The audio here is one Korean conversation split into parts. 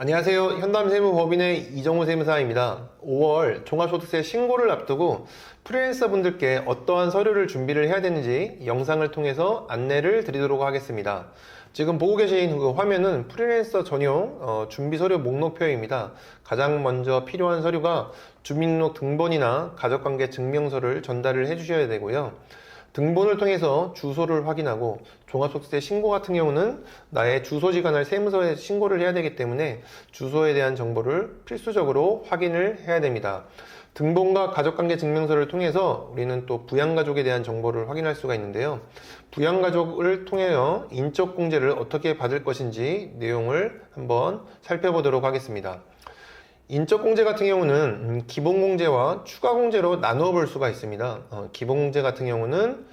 안녕하세요. 현담세무법인의 이정우 세무사입니다. 5월 종합소득세 신고를 앞두고 프리랜서 분들께 어떠한 서류를 준비를 해야 되는지 영상을 통해서 안내를 드리도록 하겠습니다. 지금 보고 계신 그 화면은 프리랜서 전용 준비 서류 목록표입니다. 가장 먼저 필요한 서류가 주민등록 등본이나 가족관계 증명서를 전달을 해 주셔야 되고요. 등본을 통해서 주소를 확인하고 종합소득세 신고 같은 경우는 나의 주소지간을 세무서에 신고를 해야 되기 때문에 주소에 대한 정보를 필수적으로 확인을 해야 됩니다. 등본과 가족관계 증명서를 통해서 우리는 또 부양가족에 대한 정보를 확인할 수가 있는데요. 부양가족을 통하여 인적공제를 어떻게 받을 것인지 내용을 한번 살펴보도록 하겠습니다. 인적공제 같은 경우는 기본공제와 추가공제로 나누어 볼 수가 있습니다. 기본공제 같은 경우는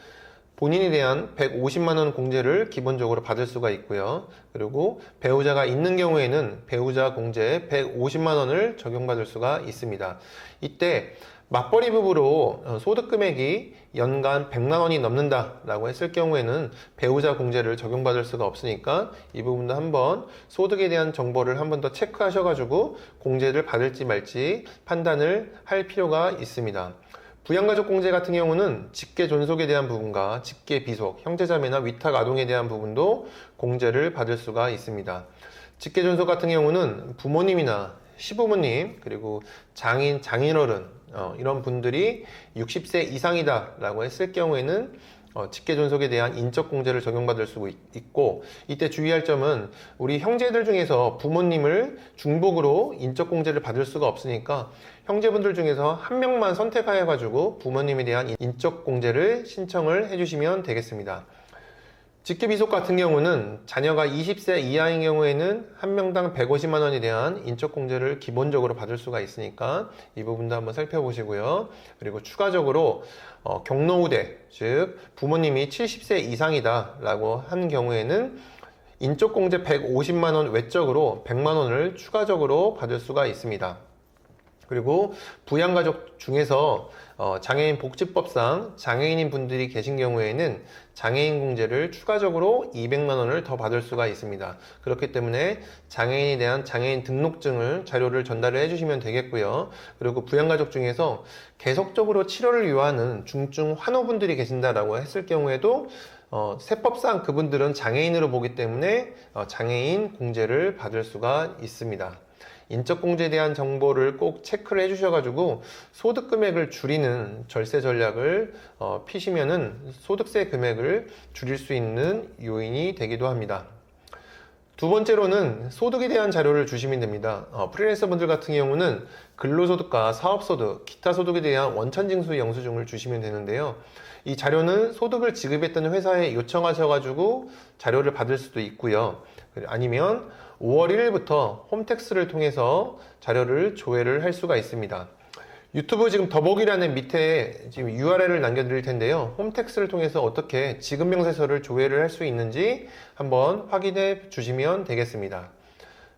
본인에 대한 150만원 공제를 기본적으로 받을 수가 있고요. 그리고 배우자가 있는 경우에는 배우자 공제 150만원을 적용받을 수가 있습니다. 이때 맞벌이 부부로 소득금액이 연간 100만원이 넘는다 라고 했을 경우에는 배우자 공제를 적용받을 수가 없으니까 이 부분도 한번 소득에 대한 정보를 한번 더 체크하셔가지고 공제를 받을지 말지 판단을 할 필요가 있습니다. 부양가족 공제 같은 경우는 직계존속에 대한 부분과 직계비속, 형제자매나 위탁아동에 대한 부분도 공제를 받을 수가 있습니다. 직계존속 같은 경우는 부모님이나 시부모님 그리고 장인, 장인어른 이런 분들이 60세 이상이다 라고 했을 경우에는 직계존속에 대한 인적공제를 적용받을 수 있고, 이때 주의할 점은 우리 형제들 중에서 부모님을 중복으로 인적공제를 받을 수가 없으니까 형제분들 중에서 한 명만 선택하여 가지고 부모님에 대한 인적공제를 신청을 해주시면 되겠습니다. 직계비속 같은 경우는 자녀가 20세 이하인 경우에는 한 명당 150만원에 대한 인적공제를 기본적으로 받을 수가 있으니까 이 부분도 한번 살펴보시고요. 그리고 추가적으로 경로우대, 즉 부모님이 70세 이상이다 라고 한 경우에는 인적공제 150만원 외적으로 100만원을 추가적으로 받을 수가 있습니다. 그리고 부양가족 중에서 장애인 복지법상 장애인인 분들이 계신 경우에는 장애인 공제를 추가적으로 200만원을 더 받을 수가 있습니다. 그렇기 때문에 장애인에 대한 장애인 등록증을 자료를 전달을 해주시면 되겠고요. 그리고 부양가족 중에서 계속적으로 치료를 요하는 중증 환우분들이 계신다라고 했을 경우에도 세법상 그분들은 장애인으로 보기 때문에 장애인 공제를 받을 수가 있습니다. 인적공제에 대한 정보를 꼭 체크를 해주셔가지고 소득금액을 줄이는 절세 전략을 피시면은 소득세 금액을 줄일 수 있는 요인이 되기도 합니다. 두 번째로는 소득에 대한 자료를 주시면 됩니다. 프리랜서 분들 같은 경우는 근로소득과 사업소득, 기타 소득에 대한 원천징수 영수증을 주시면 되는데요. 이 자료는 소득을 지급했던 회사에 요청하셔가지고 자료를 받을 수도 있고요. 아니면 5월 1일부터 홈택스를 통해서 자료를 조회를 할 수가 있습니다. 유튜브 지금 더보기란의 밑에 지금 URL을 남겨드릴 텐데요. 홈택스를 통해서 어떻게 지급명세서를 조회를 할 수 있는지 한번 확인해 주시면 되겠습니다.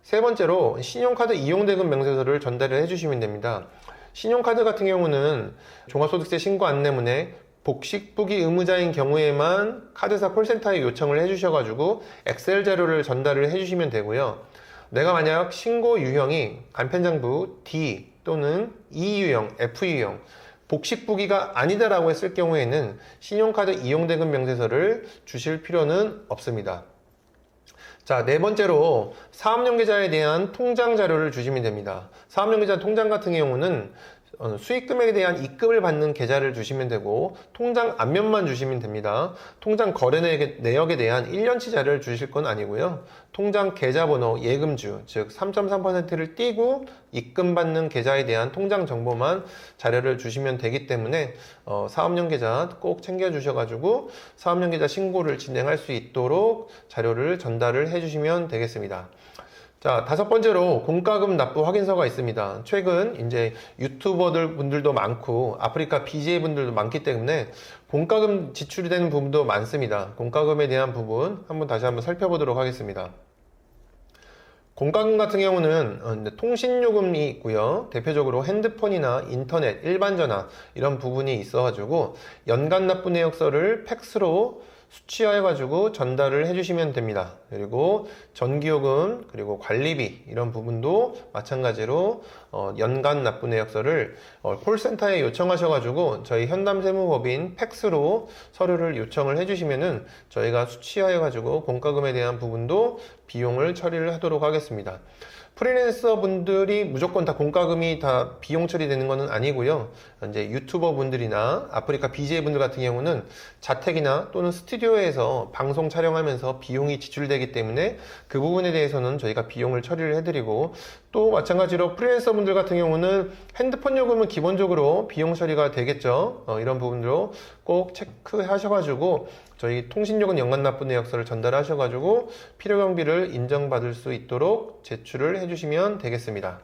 세 번째로 신용카드 이용대금 명세서를 전달을 해주시면 됩니다. 신용카드 같은 경우는 종합소득세 신고 안내문에 복식부기 의무자인 경우에만 카드사 콜센터에 요청을 해주셔가지고 엑셀 자료를 전달을 해주시면 되고요. 내가 만약 신고 유형이 간편장부 D 또는 E 유형, F 유형, 복식부기가 아니다라고 했을 경우에는 신용카드 이용대금 명세서를 주실 필요는 없습니다. 자, 네 번째로 사업연계자에 대한 통장 자료를 주시면 됩니다. 사업연계자 통장 같은 경우는 수익금액에 대한 입금을 받는 계좌를 주시면 되고 통장 앞면만 주시면 됩니다. 통장 거래 내역에 대한 1년치 자료를 주실 건 아니고요. 통장 계좌번호, 예금주, 즉 3.3%를 띄고 입금받는 계좌에 대한 통장 정보만 자료를 주시면 되기 때문에 사업연계자 꼭 챙겨주셔가지고 사업연계자 신고를 진행할 수 있도록 자료를 전달을 해주시면 되겠습니다. 자, 다섯 번째로 공과금 납부 확인서가 있습니다. 최근 이제 유튜버들 분들도 많고 아프리카 BJ 분들도 많기 때문에 공과금 지출이 되는 부분도 많습니다. 공과금에 대한 부분 다시 한번 살펴보도록 하겠습니다. 공과금 같은 경우는 통신요금이 있고요. 대표적으로 핸드폰이나 인터넷, 일반전화 이런 부분이 있어가지고 연간 납부 내역서를 팩스로 수취하여 가지고 전달을 해주시면 됩니다. 그리고 전기요금, 그리고 관리비 이런 부분도 마찬가지로 연간 납부 내역서를 콜센터에 요청하셔가지고 저희 현담세무법인 팩스로 서류를 요청을 해주시면은 저희가 수취하여가지고 공과금에 대한 부분도 비용을 처리를 하도록 하겠습니다. 프리랜서 분들이 무조건 다 공과금이 다 비용 처리되는 것은 아니고요. 이제 유튜버 분들이나 아프리카 BJ 분들 같은 경우는 자택이나 또는 스튜디오에서 방송 촬영하면서 비용이 지출되기 때문에 그 부분에 대해서는 저희가 비용을 처리를 해드리고, 또 마찬가지로 프리랜서 분들 같은 경우는 핸드폰 요금은 기본적으로 비용 처리가 되겠죠. 이런 부분으로 꼭 체크하셔가지고 저희 통신요금 연간 납부 내역서를 전달하셔가지고 필요 경비를 인정받을 수 있도록 제출을 해주시면 되겠습니다.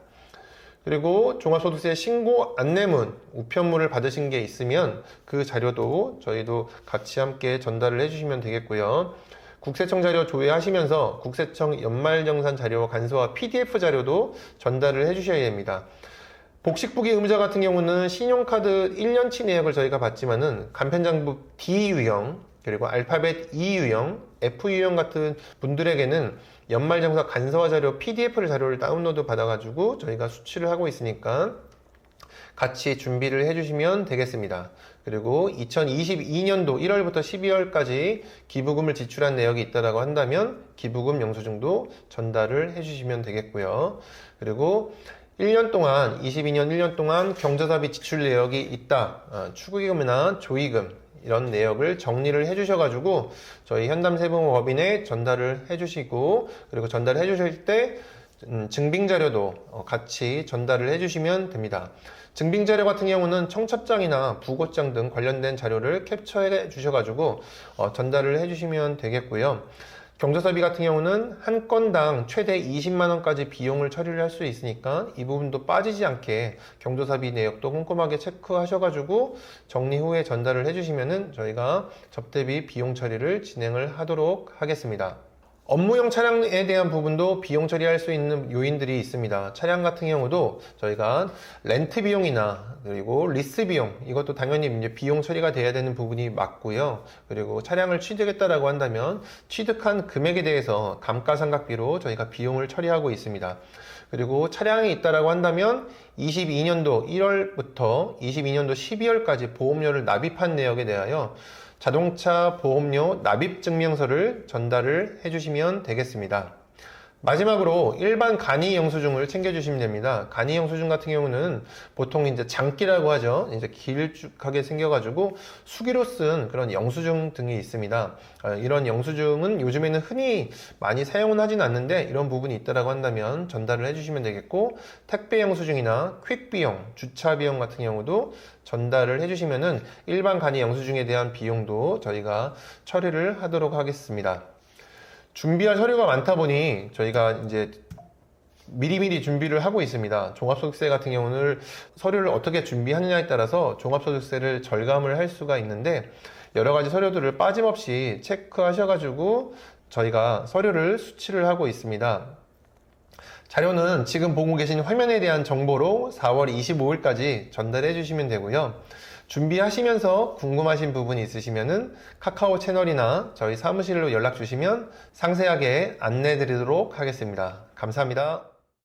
그리고 종합소득세 신고 안내문, 우편물을 받으신 게 있으면 그 자료도 저희도 같이 함께 전달을 해주시면 되겠고요. 국세청 자료 조회하시면서 국세청 연말정산 자료와 간소화 PDF 자료도 전달을 해주셔야 됩니다. 복식부기 의무자 같은 경우는 신용카드 1년치 내역을 저희가 받지만은 간편장부 D 유형, 그리고 알파벳 E 유형, F 유형 같은 분들에게는 연말정산 간소화 자료 PDF를 자료를 다운로드 받아가지고 저희가 수취를 하고 있으니까 같이 준비를 해주시면 되겠습니다. 그리고 2022년도 1월부터 12월까지 기부금을 지출한 내역이 있다고 한다면 기부금 영수증도 전달을 해주시면 되겠고요. 그리고 1년 동안, 22년 1년 동안 경조사비 지출 내역이 있다, 축의금이나 조의금 이런 내역을 정리를 해주셔가지고 저희 현담세무법인에 전달을 해주시고, 그리고 전달해 주실 때 증빙자료도 같이 전달을 해주시면 됩니다. 증빙자료 같은 경우는 청첩장이나 부고장 등 관련된 자료를 캡처해 주셔가지고 전달을 해주시면 되겠고요. 경조사비 같은 경우는 한 건당 최대 20만원까지 비용을 처리를 할 수 있으니까 이 부분도 빠지지 않게 경조사비 내역도 꼼꼼하게 체크하셔가지고 정리 후에 전달을 해주시면은 저희가 접대비 비용 처리를 진행을 하도록 하겠습니다. 업무용 차량에 대한 부분도 비용 처리할 수 있는 요인들이 있습니다. 차량 같은 경우도 저희가 렌트 비용이나 그리고 리스 비용, 이것도 당연히 이제 비용 처리가 돼야 되는 부분이 맞고요. 그리고 차량을 취득했다라고 한다면 취득한 금액에 대해서 감가상각비로 저희가 비용을 처리하고 있습니다. 그리고 차량이 있다라고 한다면 22년도 1월부터 22년도 12월까지 보험료를 납입한 내역에 대하여 자동차 보험료 납입 증명서를 전달을 해주시면 되겠습니다. 마지막으로 일반 간이 영수증을 챙겨주시면 됩니다. 간이 영수증 같은 경우는 보통 이제 장기라고 하죠. 이제 길쭉하게 생겨가지고 수기로 쓴 그런 영수증 등이 있습니다. 이런 영수증은 요즘에는 흔히 많이 사용은 하진 않는데 이런 부분이 있다라고 한다면 전달을 해주시면 되겠고, 택배 영수증이나 퀵 비용, 주차 비용 같은 경우도 전달을 해주시면은 일반 간이 영수증에 대한 비용도 저희가 처리를 하도록 하겠습니다. 준비할 서류가 많다 보니 저희가 이제 미리미리 준비를 하고 있습니다. 종합소득세 같은 경우는 서류를 어떻게 준비하느냐에 따라서 종합소득세를 절감을 할 수가 있는데, 여러 가지 서류들을 빠짐없이 체크하셔가지고 저희가 서류를 수취를 하고 있습니다. 자료는 지금 보고 계신 화면에 대한 정보로 4월 25일까지 전달해 주시면 되고요. 준비하시면서 궁금하신 부분이 있으시면은 카카오 채널이나 저희 사무실로 연락 주시면 상세하게 안내 드리도록 하겠습니다. 감사합니다.